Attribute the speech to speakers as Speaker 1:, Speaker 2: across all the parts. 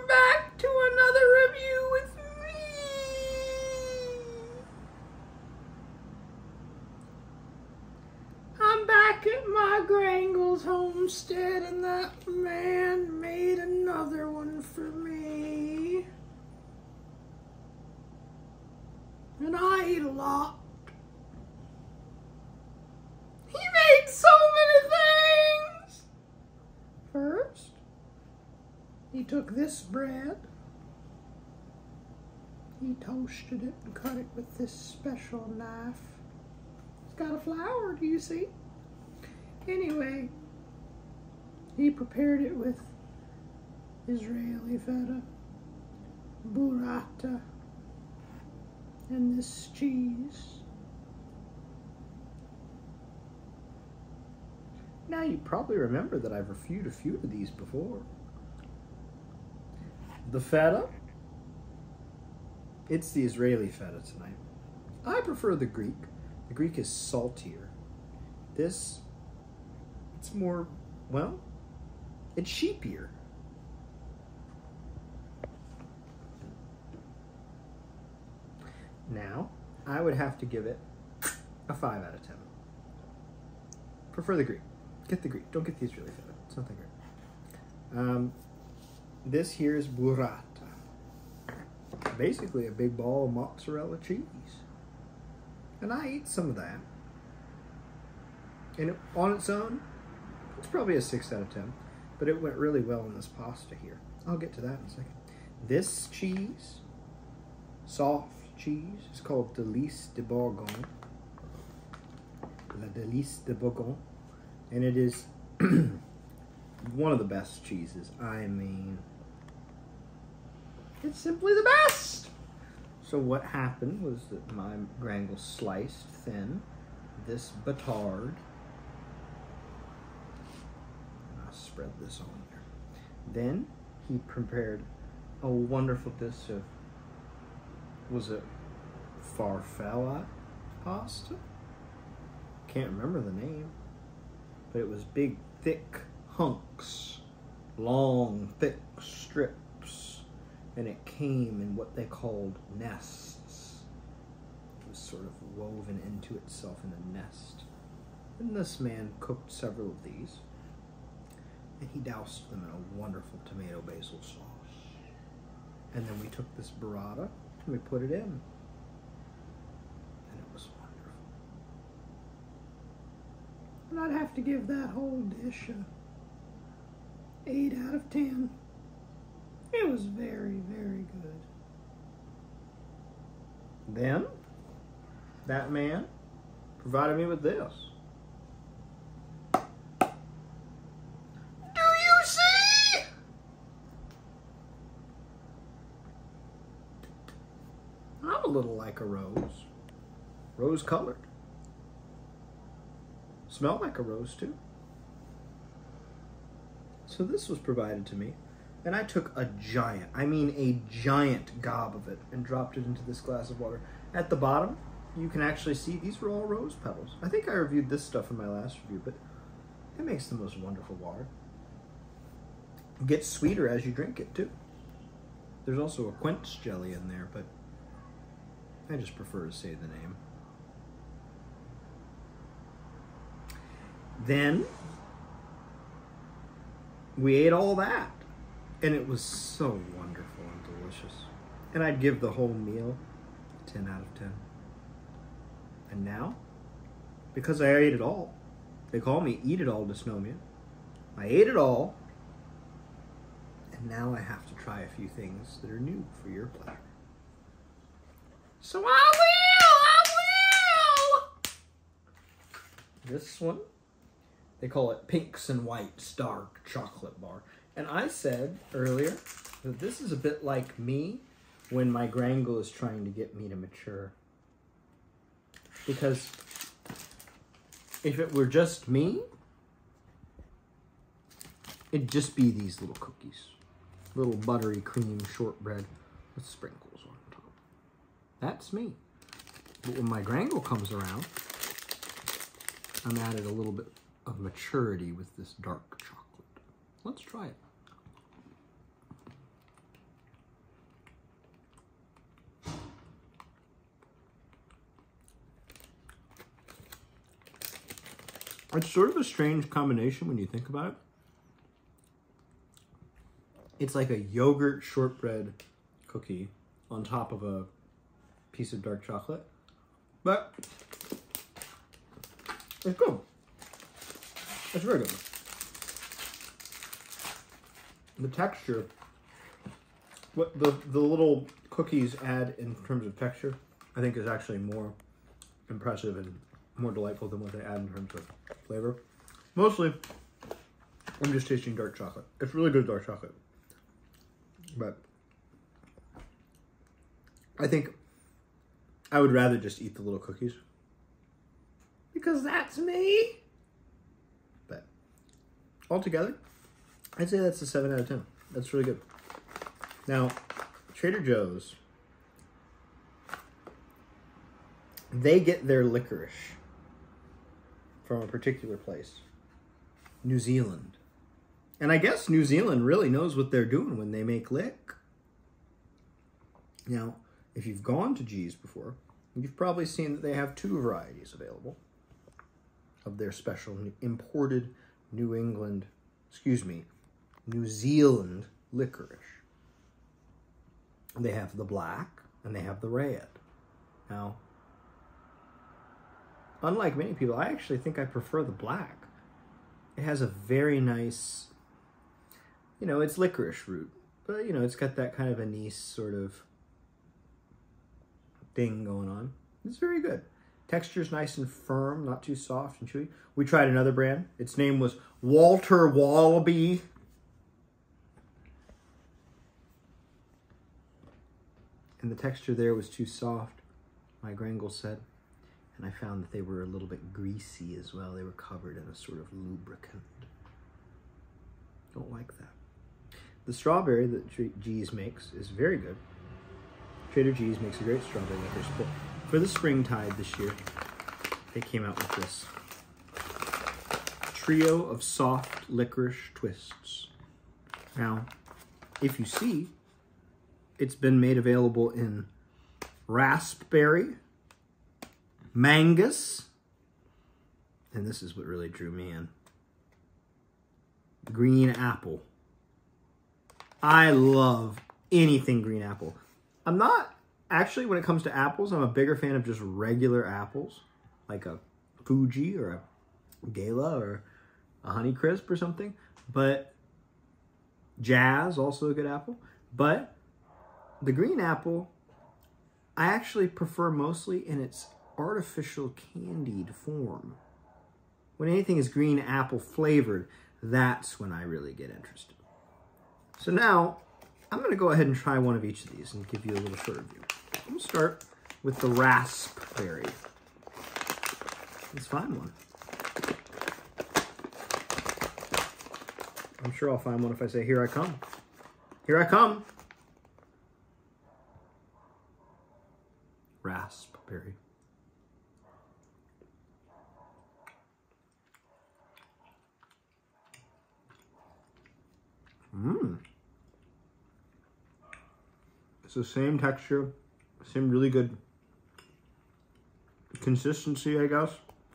Speaker 1: back to another review with me. I'm back at my Grangulous homestead, and that man made another one for me. And I eat a lot. He made so many things. First, he took this bread, he toasted it and cut it with this special knife. It's got a flower, do you see? Anyway, he prepared it with Israeli feta, burrata, and this cheese. Now you probably remember that I've reviewed a few of these before. The feta, it's the Israeli feta tonight. I prefer the Greek. The Greek is saltier. This, it's more, well, it's sheepier. Now, I would have to give it a 5 out of 10. Prefer the Greek. Get the Greek. Don't get the Israeli feta. It's not that great. This here is burrata. Basically a big ball of mozzarella cheese. And I ate some of that. And on its own, it's probably a 6 out of 10. But it went really well in this pasta here. I'll get to that in a second. This cheese, soft cheese, is called Délice de Bourgogne. La Délice de Bourgogne. And it is one of the best cheeses. I mean, it's simply the best. So what happened was that my Grangulous sliced thin this batard. I'll spread this on there. Then he prepared a wonderful dish of, was it farfalle pasta? Can't remember the name. But it was big, thick hunks, long, thick strips, and it came in what they called nests. It was sort of woven into itself in a nest. And this man cooked several of these, and he doused them in a wonderful tomato basil sauce. And then we took this burrata, and we put it in. And it was wonderful. And I'd have to give that whole dish a 8 out of 10. It was very, very good. Then, that man provided me with this. Do you see? I'm a little like a rose. Rose-colored. Smell like a rose too. So this was provided to me, and I took a giant, I mean a giant gob of it, and dropped it into this glass of water. At the bottom, you can actually see these were all rose petals. I think I reviewed this stuff in my last review, but it makes the most wonderful water. It gets sweeter as you drink it too. There's also a quince jelly in there, but I just prefer to say the name. Then we ate all that, and it was so wonderful and delicious. And I'd give the whole meal a 10 out of 10. And now, because I ate it all, they call me Eat It All Dysnomian. I ate it all, and now I have to try a few things that are new for your pleasure. So I will! This one, they call it Pinks and Whites Dark Chocolate Bar. And I said earlier that this is a bit like me when my Grangul is trying to get me to mature. Because if it were just me, it'd just be these little cookies. Little buttery cream shortbread with sprinkles on top. That's me. But when my Grangul comes around, I'm added a little bit of maturity with this dark chocolate. Let's try it. It's sort of a strange combination when you think about it. It's like a yogurt shortbread cookie on top of a piece of dark chocolate. But it's good. It's very good. The texture, what the little cookies add in terms of texture, I think is actually more impressive and more delightful than what they add in terms of flavor. Mostly, I'm just tasting dark chocolate. It's really good dark chocolate. But I think I would rather just eat the little cookies. Because that's me. But altogether, I'd say that's a 7 out of 10. That's really good. Now, Trader Joe's, they get their licorice from a particular place, New Zealand. And I guess New Zealand really knows what they're doing when they make lick. Now, if you've gone to Gee's before, you've probably seen that they have 2 varieties available of their special imported New Zealand licorice. They have the black and they have the red. Now, unlike many people, I actually think I prefer the black. It has a very nice, it's licorice root, but it's got that kind of anise sort of thing going on. It's very good. Texture's nice and firm, not too soft and chewy. We tried another brand. Its name was Walter Wallaby. And the texture there was too soft, my Grangul said. And I found that they were a little bit greasy as well. They were covered in a sort of lubricant. Don't like that. The strawberry that Gee's makes is very good. Trader Jee's makes a great strawberry licorice. But for the springtide this year, they came out with this trio of soft licorice twists. Now, if you see, it's been made available in raspberry, mangus, and this is what really drew me in, green apple. I love anything green apple. I'm not, actually, when it comes to apples, I'm a bigger fan of just regular apples, like a Fuji or a Gala or a Honeycrisp or something, but Jazz, also a good apple. But the green apple, I actually prefer mostly in its artificial candied form. When anything is green apple flavored, that's when I really get interested. So now, I'm going to go ahead and try one of each of these and give you a little short review. I'm going to start with the raspberry. Let's find one. I'm sure I'll find one if I say, here I come. Here I come. Raspberry. It's the same texture, same really good consistency, I guess,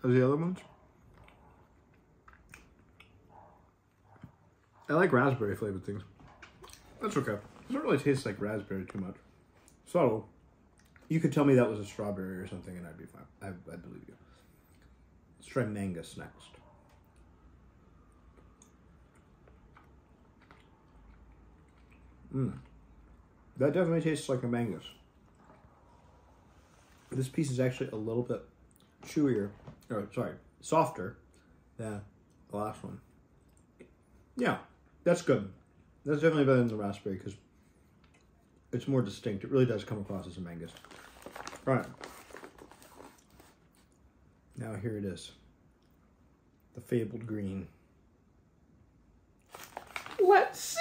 Speaker 1: as the other ones. I like raspberry flavored things. That's okay. It doesn't really taste like raspberry too much. So, you could tell me that was a strawberry or something and I'd be fine. I'd believe you. Let's try mangus next. That definitely tastes like a mangus. This piece is actually a little bit chewier, or sorry, softer than the last one. Yeah, that's good. That's definitely better than the raspberry because it's more distinct. It really does come across as a mangus. All right. Now here it is. The fabled green. Let's see.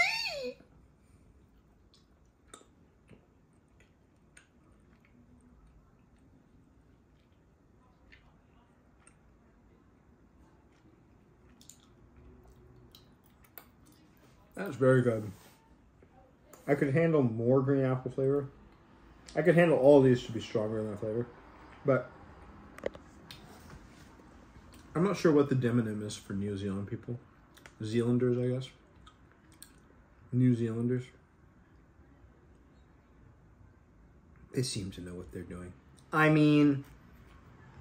Speaker 1: That's very good. I could handle more green apple flavor. I could handle all these to be stronger in that flavor. But I'm not sure what the demonym is for New Zealand people. Zealanders, I guess. New Zealanders. They seem to know what they're doing. I mean,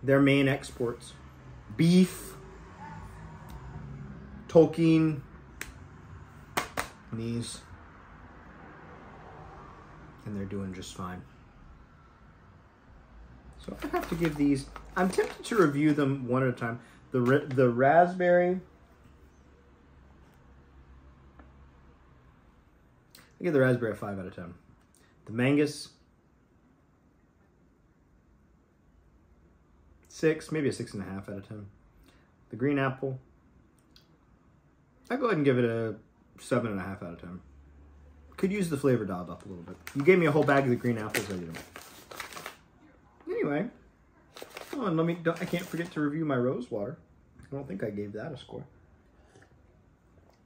Speaker 1: their main exports. Beef. Tolkien. Knees. And they're doing just fine. So I have to give these... I'm tempted to review them one at a time. The raspberry... I give the raspberry a 5 out of 10. The mangus... 6, maybe a 6.5 out of 10. The green apple... I'll go ahead and give it a 7.5 out of 10. Could use the flavor dialed up a little bit. You gave me a whole bag of the green apples. I didn't. Anyway, come on, I can't forget to review my rose water. I don't think I gave that a score.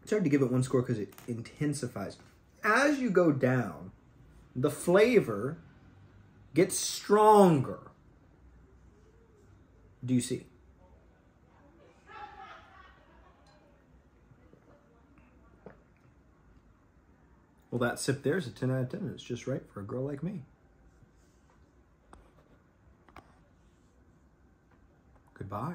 Speaker 1: It's hard to give it one score because it intensifies. As you go down, the flavor gets stronger. Do you see? Well, that sip there is a 10 out of 10. It's just right for a girl like me. Goodbye.